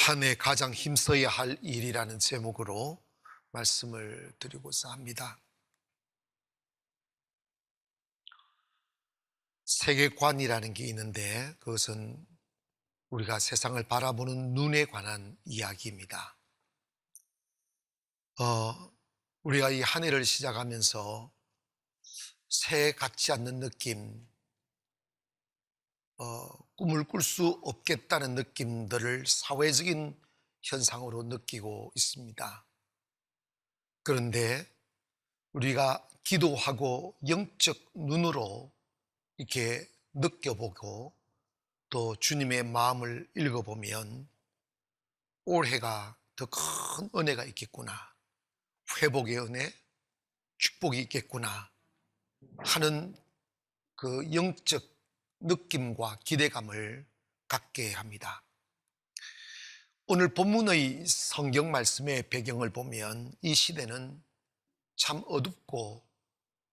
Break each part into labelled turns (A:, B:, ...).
A: 한 해 가장 힘써야 할 일이라는 제목으로 말씀을 드리고자 합니다. 세계관이라는 게 있는데 그것은 우리가 세상을 바라보는 눈에 관한 이야기입니다. 우리가 이 한 해를 시작하면서 새해 같지 않는 느낌, 꿈을 꿀 수 없겠다는 느낌들을 사회적인 현상으로 느끼고 있습니다. 그런데 우리가 기도하고 영적 눈으로 이렇게 느껴보고 또 주님의 마음을 읽어보면 올해가 더 큰 은혜가 있겠구나, 회복의 은혜, 축복이 있겠구나 하는 그 영적 느낌과 기대감을 갖게 합니다. 오늘 본문의 성경 말씀의 배경을 보면 이 시대는 참 어둡고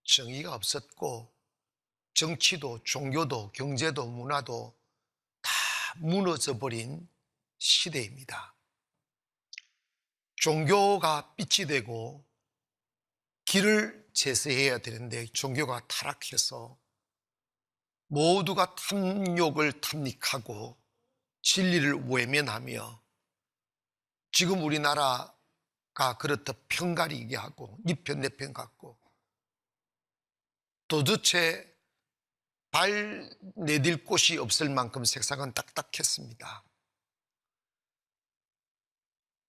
A: 정의가 없었고 정치도 종교도 경제도 문화도 다 무너져 버린 시대입니다. 종교가 빛이 되고 길을 제시해야 되는데 종교가 타락해서 모두가 탐욕을 탐닉하고 진리를 외면하며 지금 우리나라가 그렇다 편가리게 하고 니 편 내 편 같고 도대체 발 내딜 곳이 없을 만큼 세상은 딱딱했습니다.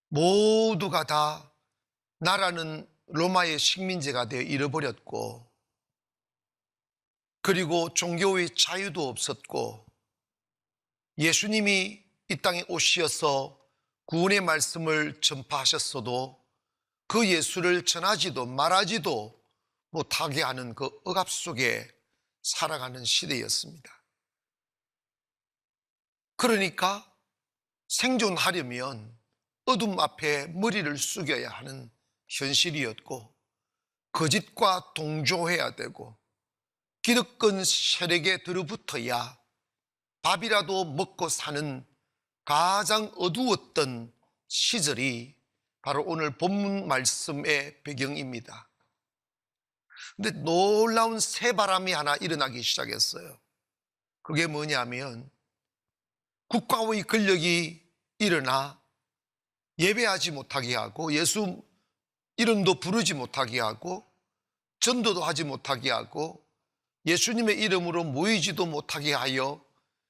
A: 모두가 다 나라는 로마의 식민지가 되어 잃어버렸고 그리고 종교의 자유도 없었고 예수님이 이 땅에 오셔서 구원의 말씀을 전파하셨어도 그 예수를 전하지도 말하지도 못하게 하는 그 억압 속에 살아가는 시대였습니다. 그러니까 생존하려면 어둠 앞에 머리를 숙여야 하는 현실이었고 거짓과 동조해야 되고 기득권 세력에 들어붙어야 밥이라도 먹고 사는 가장 어두웠던 시절이 바로 오늘 본문 말씀의 배경입니다. 그런데 놀라운 새바람이 하나 일어나기 시작했어요. 그게 뭐냐면 국가의 권력이 일어나 예배하지 못하게 하고 예수 이름도 부르지 못하게 하고 전도도 하지 못하게 하고 예수님의 이름으로 모이지도 못하게 하여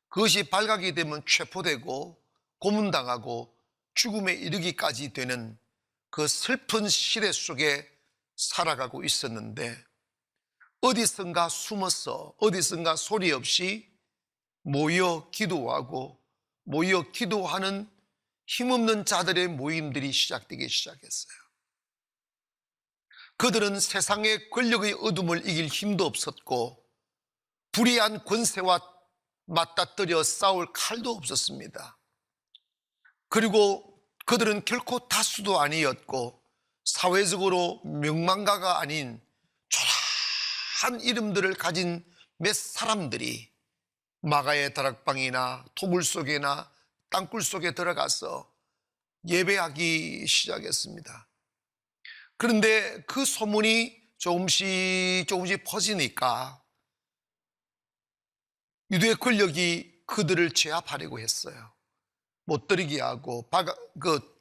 A: 그것이 발각이 되면 체포되고 고문당하고 죽음에 이르기까지 되는 그 슬픈 시대 속에 살아가고 있었는데 어디선가 숨어서 어디선가 소리 없이 모여 기도하고 모여 기도하는 힘없는 자들의 모임들이 시작되기 시작했어요. 그들은 세상의 권력의 어둠을 이길 힘도 없었고 불의한 권세와 맞닥뜨려 싸울 칼도 없었습니다. 그리고 그들은 결코 다수도 아니었고 사회적으로 명망가가 아닌 초라한 이름들을 가진 몇 사람들이 마가의 다락방이나 토굴 속이나 땅굴 속에 들어가서 예배하기 시작했습니다. 그런데 그 소문이 조금씩 퍼지니까 유대 권력이 그들을 제압하려고 했어요. 못 들이게 하고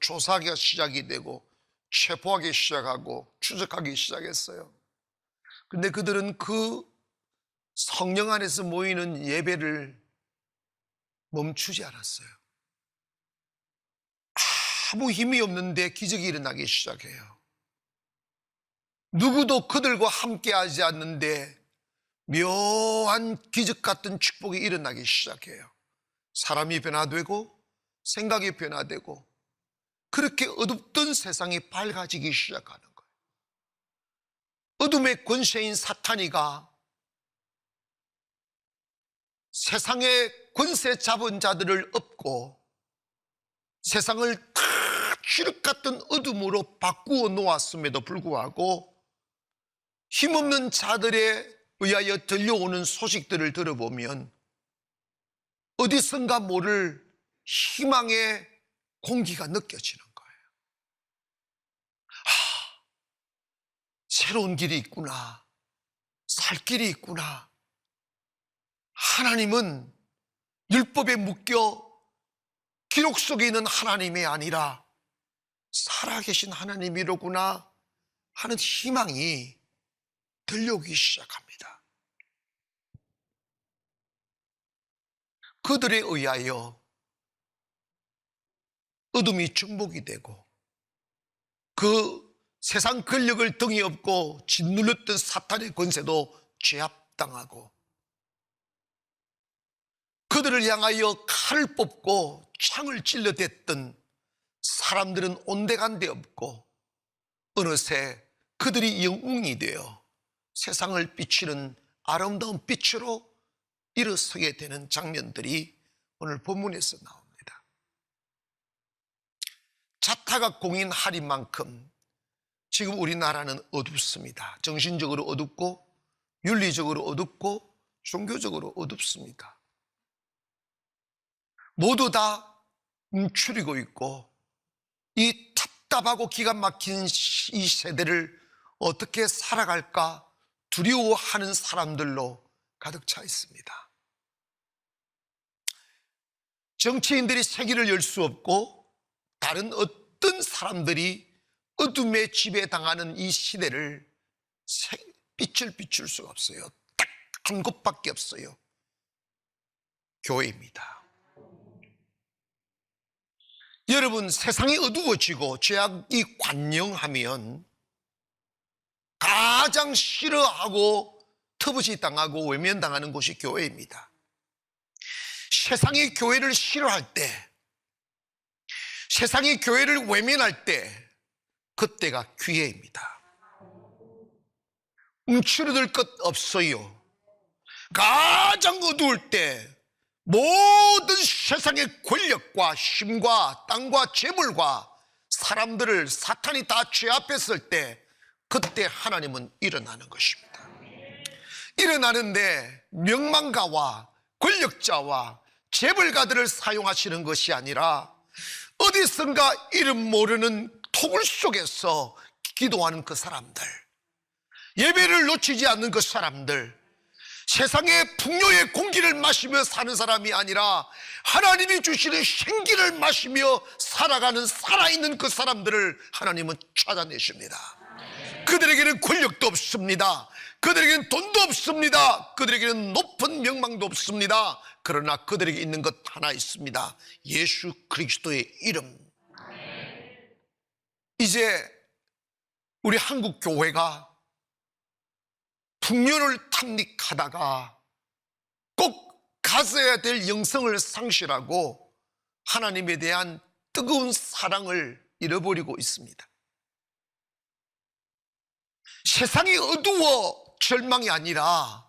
A: 조사하기가 시작이 되고 체포하기 시작하고 추적하기 시작했어요. 그런데 그들은 그 성령 안에서 모이는 예배를 멈추지 않았어요. 아무 힘이 없는데 기적이 일어나기 시작해요. 누구도 그들과 함께하지 않는데 묘한 기적 같은 축복이 일어나기 시작해요. 사람이 변화되고 생각이 변화되고 그렇게 어둡던 세상이 밝아지기 시작하는 거예요. 어둠의 권세인 사탄이가 세상의 권세 잡은 자들을 엎고 세상을 다 칠흑 같은 어둠으로 바꾸어 놓았음에도 불구하고 힘없는 자들에 의하여 들려오는 소식들을 들어보면 어디선가 모를 희망의 공기가 느껴지는 거예요. 새로운 길이 있구나. 살 길이 있구나. 하나님은 율법에 묶여 기록 속에 있는 하나님이 아니라 살아계신 하나님이로구나 하는 희망이 들려오기 시작합니다. 그들에 의하여 어둠이 정복이 되고 그 세상 권력을 등에 업고 짓눌렀던 사탄의 권세도 제압당하고 그들을 향하여 칼을 뽑고 창을 찔러댔던 사람들은 온데간데 없고 어느새 그들이 영웅이 되어 세상을 비치는 아름다운 빛으로 일어서게 되는 장면들이 오늘 본문에서 나옵니다. 자타가 공인하린 만큼 지금 우리나라는 어둡습니다. 정신적으로 어둡고 윤리적으로 어둡고 종교적으로 어둡습니다. 모두 다 움츠리고 있고 이 답답하고 기가 막힌 이 세대를 어떻게 살아갈까 두려워하는 사람들로 가득 차 있습니다. 정치인들이 세기를 열 수 없고 다른 어떤 사람들이 어둠에 지배당하는 이 시대를 빛을 비출 수가 없어요. 딱 한 곳밖에 없어요. 교회입니다. 여러분, 세상이 어두워지고 죄악이 관영하면 가장 싫어하고 터부시당하고 외면당하는 곳이 교회입니다. 세상이 교회를 싫어할 때, 세상이 교회를 외면할 때 그때가 기회입니다. 움츠러들 것 없어요. 가장 어두울 때 모든 세상의 권력과 힘과 땅과 재물과 사람들을 사탄이 다 제압했을 때 그때 하나님은 일어나는 것입니다. 일어나는데 명망가와 권력자와 재벌가들을 사용하시는 것이 아니라 어디선가 이름 모르는 토굴 속에서 기도하는 그 사람들, 예배를 놓치지 않는 그 사람들, 세상의 풍요의 공기를 마시며 사는 사람이 아니라 하나님이 주시는 생기를 마시며 살아가는 살아있는 그 사람들을 하나님은 찾아내십니다. 그들에게는 권력도 없습니다. 그들에게는 돈도 없습니다. 그들에게는 높은 명망도 없습니다. 그러나 그들에게 있는 것 하나 있습니다. 예수 그리스도의 이름. 이제 우리 한국 교회가 풍요를 탐닉하다가 꼭 가져야 될 영성을 상실하고 하나님에 대한 뜨거운 사랑을 잃어버리고 있습니다. 세상이 어두워 절망이 아니라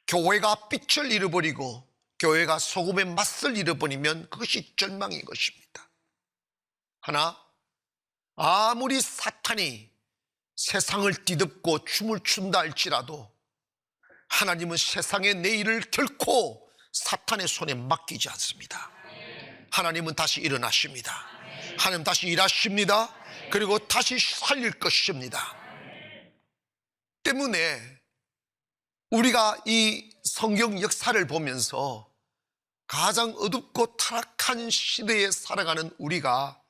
A: 교회가 빛을 잃어버리고 교회가 소금의 맛을 잃어버리면 그것이 절망인 것입니다. 하나, 아무리 사탄이 세상을 뒤덮고 춤을 춘다 할지라도 하나님은 세상의 내일을 결코 사탄의 손에 맡기지 않습니다. 하나님은 다시 일어나십니다. 하나님 다시 일하십니다. 그리고 다시 살릴 것입니다. 때문에 우리가 이 성경 역사를 보면서 가장 어둡고 타락한 시대에 살아가는 우리가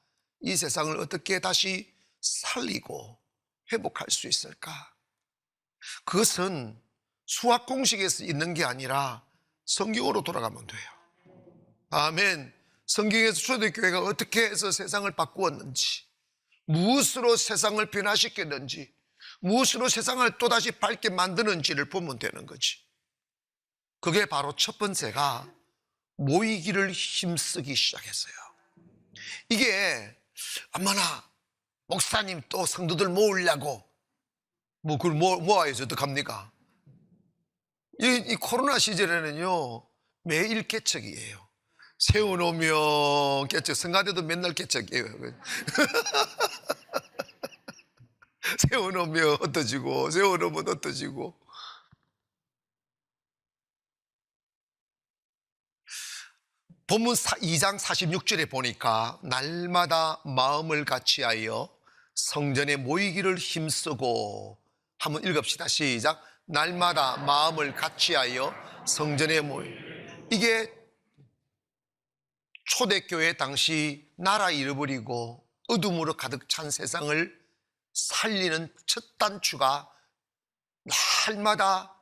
A: 이 세상을 어떻게 다시 살리고 회복할 수 있을까? 그것은 수학 공식에서 있는 게 아니라 성경으로 돌아가면 돼요. 아멘. 성경에서 초대교회가 어떻게 해서 세상을 바꾸었는지, 무엇으로 세상을 변화시켰는지, 무엇으로 세상을 또다시 밝게 만드는지를 보면 되는 거지. 그게 바로 첫 번째가 모이기를 힘쓰기 시작했어요. 이게 얼마나 목사님 또 성도들 모으려고 그걸 모아야지 어떡합니까? 이 코로나 시절에는요 매일 개척이에요. 세워놓으면 개척, 성가대도 맨날 개척이에요. 세워놓으면 흩어지고 세워놓으면 본문 2장 46절에 보니까 날마다 마음을 같이하여 성전에 모이기를 힘쓰고, 한번 읽읍시다. 시작. 날마다 마음을 같이하여 성전에 이게 초대교회 당시 나라 잃어버리고 어둠으로 가득 찬 세상을 살리는 첫 단추가 날마다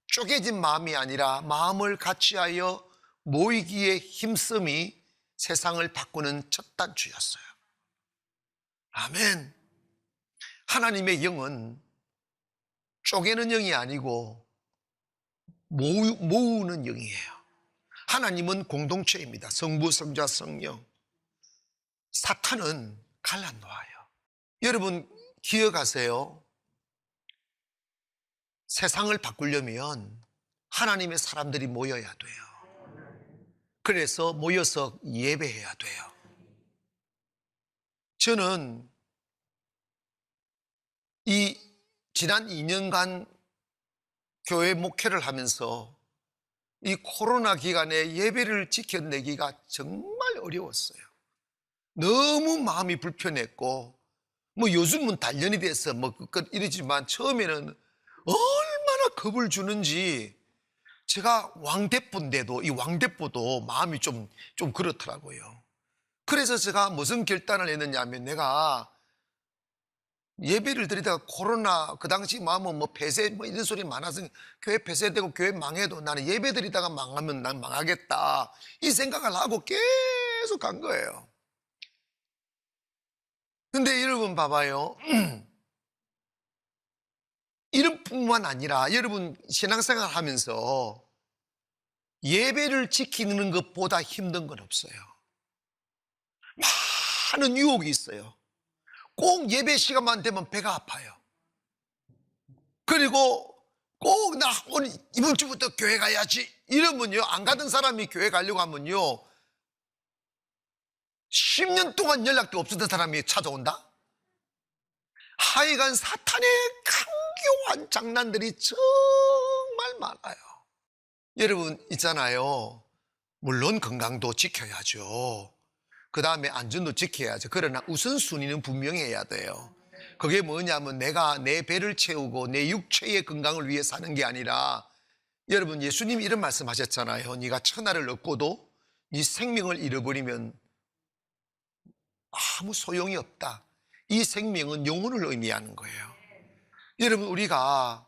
A: 쪼개진 마음이 아니라 마음을 같이하여 모이기에 힘씀이 세상을 바꾸는 첫 단추였어요. 아멘. 하나님의 영은 쪼개는 영이 아니고 모으는 영이에요. 하나님은 공동체입니다. 성부, 성자, 성령. 사탄은 갈라놓아요. 여러분 기억하세요. 세상을 바꾸려면 하나님의 사람들이 모여야 돼요. 그래서 모여서 예배해야 돼요. 저는 이 지난 2년간 교회 목회를 하면서 이 코로나 기간에 예배를 지켜내기가 정말 어려웠어요. 너무 마음이 불편했고, 뭐 요즘은 단련이 돼서 뭐 이러지만 처음에는 얼마나 겁을 주는지. 제가 왕대포인데도 이 왕대포도 마음이 좀 그렇더라고요. 그래서 제가 무슨 결단을 했느냐 하면, 내가 예배를 드리다가 코로나 그 당시 마음은 뭐 폐쇄 뭐 이런 소리 많아서 교회 폐쇄되고 교회 망해도 나는 예배 드리다가 망하면 난 망하겠다, 이 생각을 하고 계속 간 거예요. 근데 여러분 봐봐요. 이런뿐만 아니라 여러분 신앙생활 하면서 예배를 지키는 것보다 힘든 건 없어요. 많은 유혹이 있어요. 꼭 예배 시간만 되면 배가 아파요. 그리고 꼭 나 오늘 이번 주부터 교회 가야지 이러면요, 안 가던 사람이 교회 가려고 하면요 10년 동안 연락도 없었던 사람이 찾아온다? 하여간 사탄의 강교한 장난들이 정말 많아요. 여러분 있잖아요, 물론 건강도 지켜야죠. 그 다음에 안전도 지켜야죠. 그러나 우선순위는 분명히 해야 돼요. 그게 뭐냐면 내가 내 배를 채우고 내 육체의 건강을 위해 사는 게 아니라, 여러분 예수님이 이런 말씀 하셨잖아요. 네가 천하를 얻고도 네 생명을 잃어버리면 아무 소용이 없다. 이 생명은 영혼을 의미하는 거예요. 여러분 우리가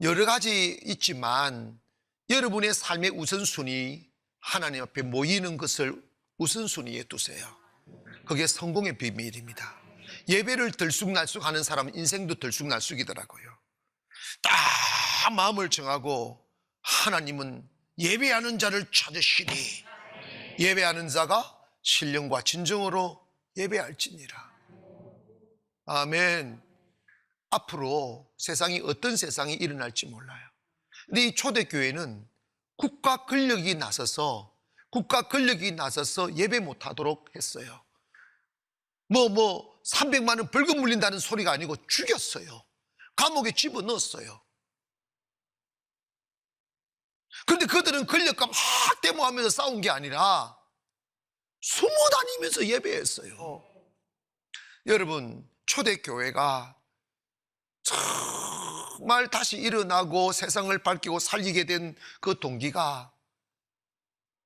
A: 여러 가지 있지만 여러분의 삶의 우선순위, 하나님 앞에 모이는 것을 우선순위에 두세요. 그게 성공의 비밀입니다. 예배를 들쑥날쑥 하는 사람은 인생도 들쑥날쑥이더라고요. 딱 마음을 정하고 하나님은 예배하는 자를 찾으시니 예배하는 자가 신령과 진정으로 예배할지니라. 아멘. 앞으로 세상이 어떤 세상이 일어날지 몰라요. 근데 이 초대교회는 국가 권력이 나서서 예배 못하도록 했어요. 300만 원 벌금 물린다는 소리가 아니고 죽였어요. 감옥에 집어넣었어요. 그런데 그들은 권력과 막 데모하면서 싸운 게 아니라 숨어 다니면서 예배했어요. 여러분 초대교회가 정말 다시 일어나고 세상을 밝히고 살리게 된 그 동기가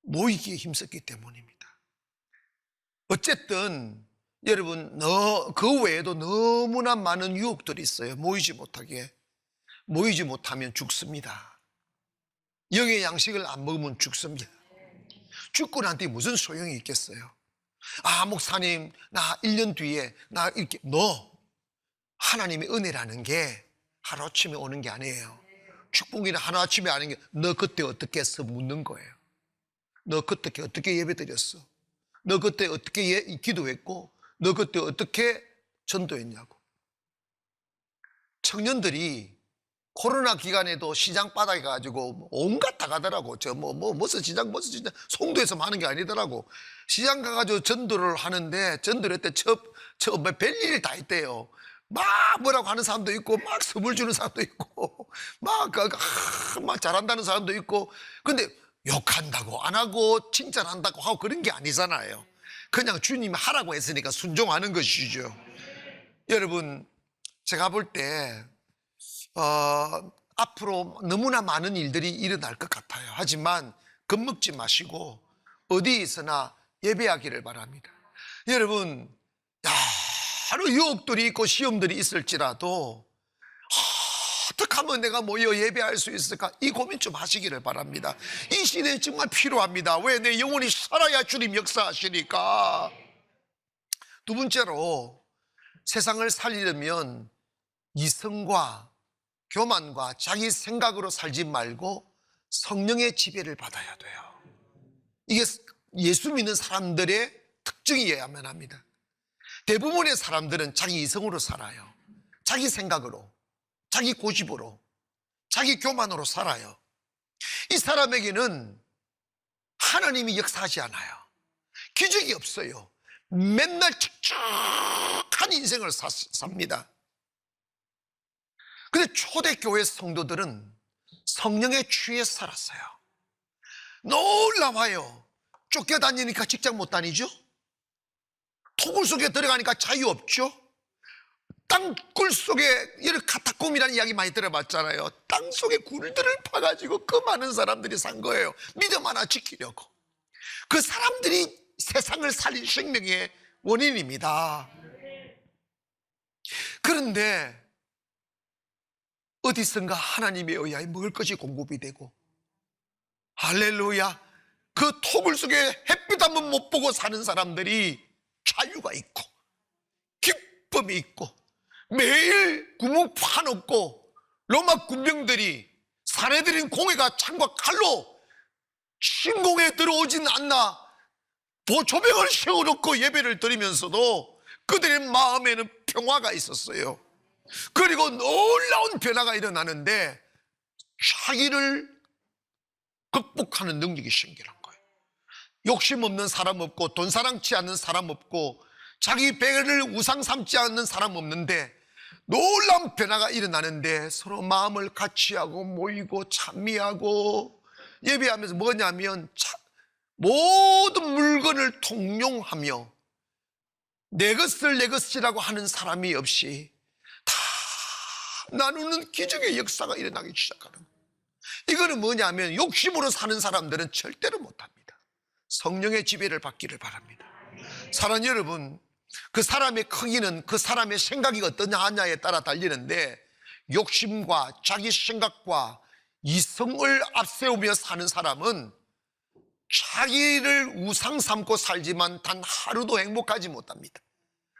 A: 모이기에 힘썼기 때문입니다. 어쨌든 여러분 그 외에도 너무나 많은 유혹들이 있어요. 모이지 못하면 죽습니다. 영의 양식을 안 먹으면 죽습니다. 죽고 난 뒤에 무슨 소용이 있겠어요? 목사님 나 1년 뒤에 나 이렇게 하나님의 은혜라는 게 하루아침에 오는 게 아니에요. 축복이나 하루아침에 아는 게 너 그때 어떻게 했어 묻는 거예요. 너 그때 어떻게 예배드렸어? 너 그때 어떻게 기도했고 너 그때 어떻게 전도했냐고. 청년들이 코로나 기간에도 시장 바닥에 가지고 온갖 다 가더라고. 무슨 시장 송도에서 하는 게 아니더라고. 시장 가가지고 전도를 하는데 전도를 할 때 별일 다 했대요. 막 뭐라고 하는 사람도 있고 막 선물 주는 사람도 있고 막 잘한다는 사람도 있고. 근데 욕한다고 안 하고 칭찬한다고 하고 그런 게 아니잖아요. 그냥 주님이 하라고 했으니까 순종하는 것이죠. 여러분, 제가 볼 때 앞으로 너무나 많은 일들이 일어날 것 같아요. 하지만 겁먹지 마시고 어디 있으나 예배하기를 바랍니다. 여러분, 여러 유혹들이 있고 시험들이 있을지라도 어떻게 하면 내가 모여 예배할 수 있을까? 이 고민 좀 하시기를 바랍니다. 이 시대에 정말 필요합니다. 왜? 내 영혼이 살아야 주님 역사하시니까. 두 번째로, 세상을 살리려면 이성과 교만과 자기 생각으로 살지 말고 성령의 지배를 받아야 돼요. 이게 예수 믿는 사람들의 특징이어야만 합니다. 대부분의 사람들은 자기 이성으로 살아요. 자기 생각으로, 자기 고집으로, 자기 교만으로 살아요. 이 사람에게는 하나님이 역사하지 않아요. 기적이 없어요. 맨날 척척한 인생을 삽니다. 근데 초대교회 성도들은 성령에 취해 살았어요. 놀라워요. 쫓겨다니니까 직장 못 다니죠? 토굴 속에 들어가니까 자유 없죠? 땅굴 속에, 이런 카타콤이라는 이야기 많이 들어봤잖아요. 땅 속에 굴들을 파가지고 그 많은 사람들이 산 거예요. 믿음 하나 지키려고. 그 사람들이 세상을 살린 생명의 원인입니다. 그런데 어디선가 하나님에 의하여 먹을 것이 공급이 되고, 할렐루야, 그 토굴 속에 햇빛 한번 못 보고 사는 사람들이 자유가 있고 기쁨이 있고, 매일 구멍 파놓고 로마 군병들이 사내들인 공회가 창과 칼로 신공에 들어오진 않나 보초병을 세워놓고 예배를 드리면서도 그들의 마음에는 평화가 있었어요. 그리고 놀라운 변화가 일어나는데 자기를 극복하는 능력이 생기는 거예요. 욕심 없는 사람 없고, 돈 사랑치 않는 사람 없고, 자기 배를 우상 삼지 않는 사람 없는데 놀라운 변화가 일어나는데, 서로 마음을 같이 하고 모이고 찬미하고 예배하면서 뭐냐면 모든 물건을 통용하며 내 것을 내 것이라고 하는 사람이 없이 다 나누는 기적의 역사가 일어나기 시작하는 거예요. 이거는 뭐냐면 욕심으로 사는 사람들은 절대로 못합니다. 성령의 지배를 받기를 바랍니다. 사랑하는 여러분, 그 사람의 크기는 그 사람의 생각이 어떠냐 하냐에 따라 달리는데, 욕심과 자기 생각과 이성을 앞세우며 사는 사람은 자기를 우상 삼고 살지만 단 하루도 행복하지 못합니다.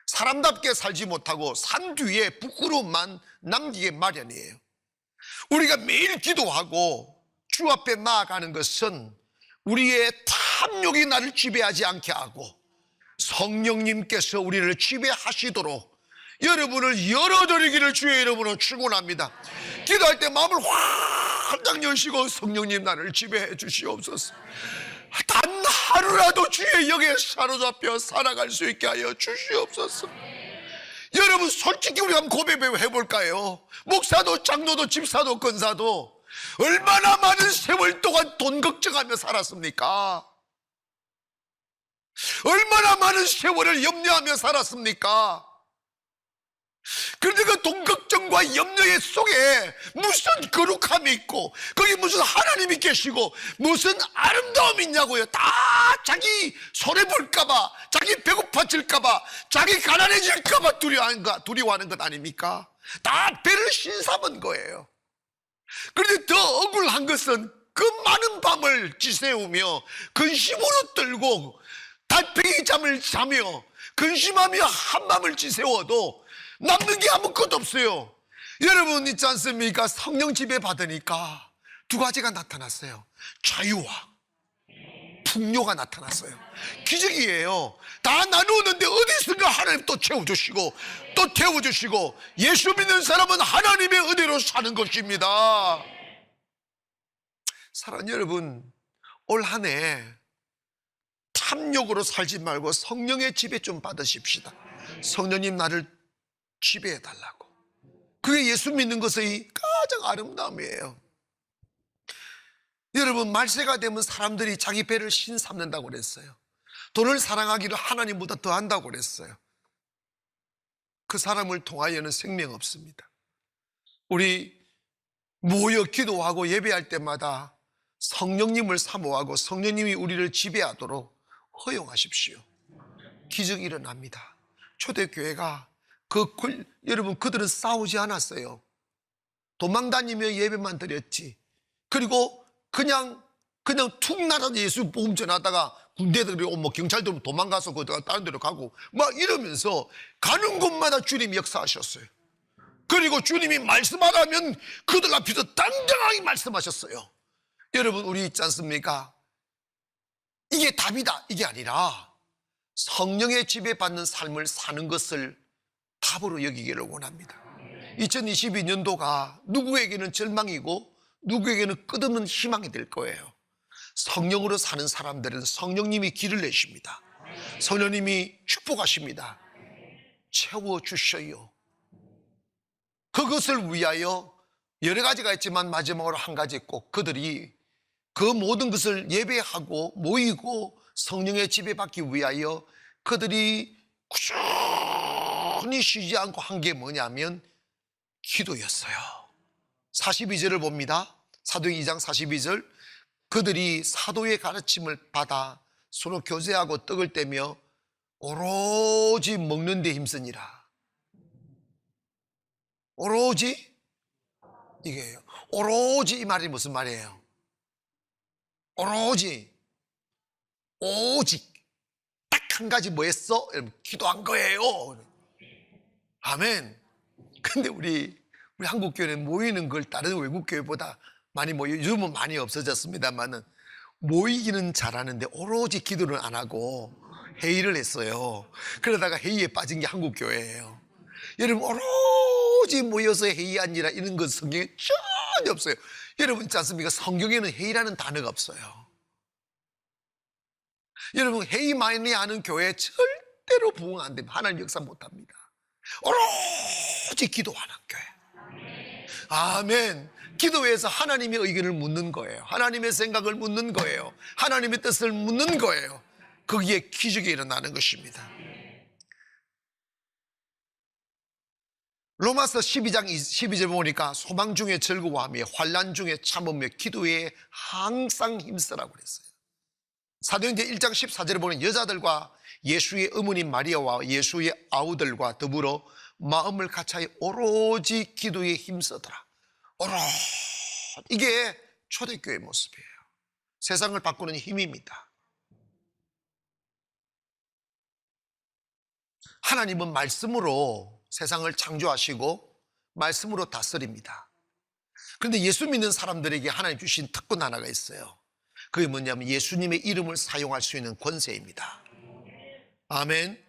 A: 사람답게 살지 못하고 산 뒤에 부끄러움만 남기게 마련이에요. 우리가 매일 기도하고 주 앞에 나아가는 것은 우리의 탐욕이 나를 지배하지 않게 하고 성령님께서 우리를 지배하시도록 여러분을 열어드리기를 주의 이름으로 축원합니다. 기도할 때 마음을 활짝 여시고, 성령님 나를 지배해 주시옵소서. 단 하루라도 주의 영에 사로잡혀 살아갈 수 있게 하여 주시옵소서. 여러분, 솔직히 우리 한번 고백해 볼까요? 목사도 장로도 집사도 권사도 얼마나 많은 세월 동안 돈 걱정하며 살았습니까? 얼마나 많은 세월을 염려하며 살았습니까? 그런데 그 돈 걱정과 염려의 속에 무슨 거룩함이 있고, 거기 무슨 하나님이 계시고 무슨 아름다움이 있냐고요. 다 자기 손해볼까봐, 자기 배고파질까봐, 자기 가난해질까봐 두려워하는 것 아닙니까? 다 배를 신삼은 거예요. 그런데 더 억울한 것은 그 많은 밤을 지새우며 근심으로 떨고 달팽이 잠을 자며 근심하며 한밤을 지새워도 남는 게 아무것도 없어요. 여러분 있지 않습니까? 성령 지배 받으니까 두 가지가 나타났어요. 자유와 풍요가 나타났어요. 기적이에요. 다 나누었는데 어디선가 하나님 또 채워주시고 또 태워주시고, 예수 믿는 사람은 하나님의 은혜로 사는 것입니다. 사랑하는 여러분, 올 한 해 탐욕으로 살지 말고 성령의 지배 좀 받으십시다. 성령님 나를 지배해 달라고. 그게 예수 믿는 것의 가장 아름다움이에요. 여러분, 말세가 되면 사람들이 자기 배를 신 삼는다고 그랬어요. 돈을 사랑하기를 하나님보다 더 한다고 그랬어요. 그 사람을 통하여는 생명 없습니다. 우리 모여 기도하고 예배할 때마다 성령님을 사모하고 성령님이 우리를 지배하도록 허용하십시오. 기적이 일어납니다. 초대교회가 여러분, 그들은 싸우지 않았어요. 도망다니며 예배만 드렸지. 그리고 그냥 툭 나라도 예수 복음 전하다가 군대들이 오면 경찰들 도망가서 다른 데로 가고 막 이러면서 가는 곳마다 주님이 역사하셨어요. 그리고 주님이 말씀하라면 그들 앞에서 당당하게 말씀하셨어요. 여러분, 우리 있지 않습니까? 이게 답이다, 이게 아니라 성령의 지배받는 삶을 사는 것을 답으로 여기기를 원합니다. 2022년도가 누구에게는 절망이고 누구에게는 끝없는 희망이 될 거예요. 성령으로 사는 사람들은 성령님이 길을 내십니다. 성령님이 축복하십니다. 채워주셔요. 그것을 위하여 여러 가지가 있지만 마지막으로 한 가지 꼭, 그들이 그 모든 것을 예배하고 모이고 성령의 지배받기 위하여 그들이 꾸준히 쉬지 않고 한 게 뭐냐면 기도였어요. 42절을 봅니다. 사도행 2장 42절. 그들이 사도의 가르침을 받아 서로 교제하고 떡을 떼며 오로지 먹는 데 힘쓰니라. 오로지 이게요. 오로지 이 말이 무슨 말이에요? 오로지, 오직 딱 한 가지 뭐 했어? 기도한 거예요. 아멘. 근데 우리 한국교회는 모이는 걸 다른 외국교회보다 많이 모여, 요즘은 많이 없어졌습니다만은 모이기는 잘하는데 오로지 기도를 안 하고 회의를 했어요. 그러다가 회의에 빠진 게 한국교회예요. 여러분, 오로지 모여서 회의한 일이라 이런 건 성경에 전혀 없어요. 여러분 있지 않습니까? 성경에는 회의라는 단어가 없어요. 여러분, 회의 많이 하는 교회 절대로 부흥 안 됩니다. 하나님 역사 못 합니다. 오로지 기도하는 교회. 아멘. 기도에서 하나님의 의견을 묻는 거예요. 하나님의 생각을 묻는 거예요. 하나님의 뜻을 묻는 거예요. 거기에 기적이 일어나는 것입니다. 로마서 12장 12절 보니까 소망 중에 즐거워하며 환난 중에 참으며 기도에 항상 힘쓰라고 그랬어요. 사도행전 1장 14절에 보면 여자들과 예수의 어머니 마리아와 예수의 아우들과 더불어 마음을 같이 오로지 기도에 힘쓰더라. 이게 초대교회의 모습이에요. 세상을 바꾸는 힘입니다. 하나님은 말씀으로 세상을 창조하시고 말씀으로 다스립니다. 그런데 예수 믿는 사람들에게 하나님 주신 특권 하나가 있어요. 그게 뭐냐면 예수님의 이름을 사용할 수 있는 권세입니다. 아멘.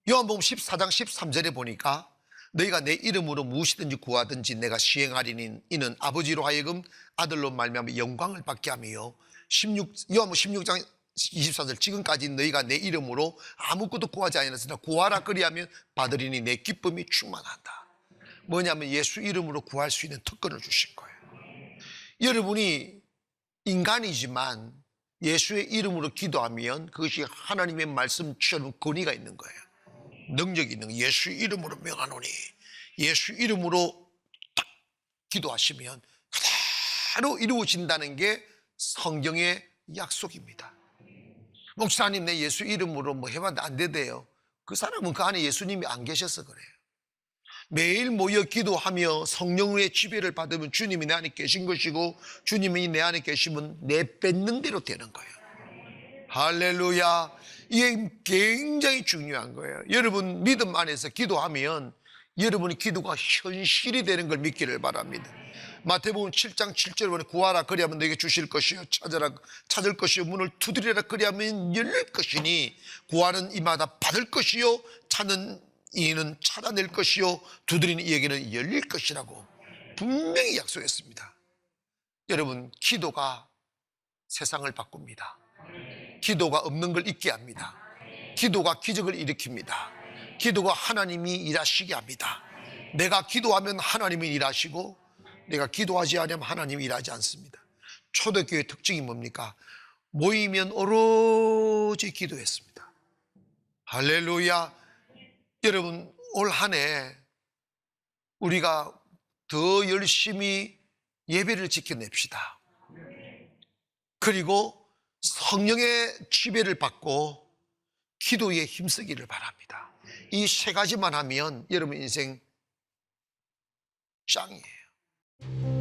A: 요한복음 14장 13절에 보니까 너희가 내 이름으로 무엇이든지 구하든지 내가 시행하리니 이는 아버지로 하여금 아들로 말미암아 영광을 받게 하며 요한복음 16장 24절 지금까지 너희가 내 이름으로 아무것도 구하지 아니하였으나 구하라 그리하면 받으리니 내 기쁨이 충만한다. 뭐냐면 예수 이름으로 구할 수 있는 특권을 주신 거예요. 여러분이 인간이지만 예수의 이름으로 기도하면 그것이 하나님의 말씀처럼 권위가 있는 거예요. 능력이 있는 거예요. 예수 이름으로 명하노니 예수 이름으로 딱 기도하시면 그대로 이루어진다는 게 성경의 약속입니다. 목사님, 내 예수 이름으로 뭐 해봤는데 안 되대요. 그 사람은 그 안에 예수님이 안 계셔서 그래요. 매일 모여 기도하며 성령의 지배를 받으면 주님이 내 안에 계신 것이고 주님이 내 안에 계시면 내 뺏는 대로 되는 거예요. 할렐루야. 이게 굉장히 중요한 거예요. 여러분 믿음 안에서 기도하면 여러분의 기도가 현실이 되는 걸 믿기를 바랍니다. 마태복음 7장 7절에 보면 구하라 그리하면 너에게 주실 것이요 찾아라 찾을 것이요 문을 두드리라 그리하면 열릴 것이니 구하는 이마다 받을 것이요 찾는 이는 찾아낼 것이요 두드리는 이에게는 열릴 것이라고 분명히 약속했습니다. 여러분, 기도가 세상을 바꿉니다. 기도가 없는 걸 잊게 합니다. 기도가 기적을 일으킵니다. 기도가 하나님이 일하시게 합니다. 내가 기도하면 하나님이 일하시고 내가 기도하지 않으면 하나님이 일하지 않습니다. 초대교회 특징이 뭡니까? 모이면 오로지 기도했습니다. 할렐루야. 여러분, 올 한 해 우리가 더 열심히 예배를 지켜냅시다. 그리고 성령의 지배를 받고 기도에 힘쓰기를 바랍니다. 이 세 가지만 하면 여러분 인생 짱이에요.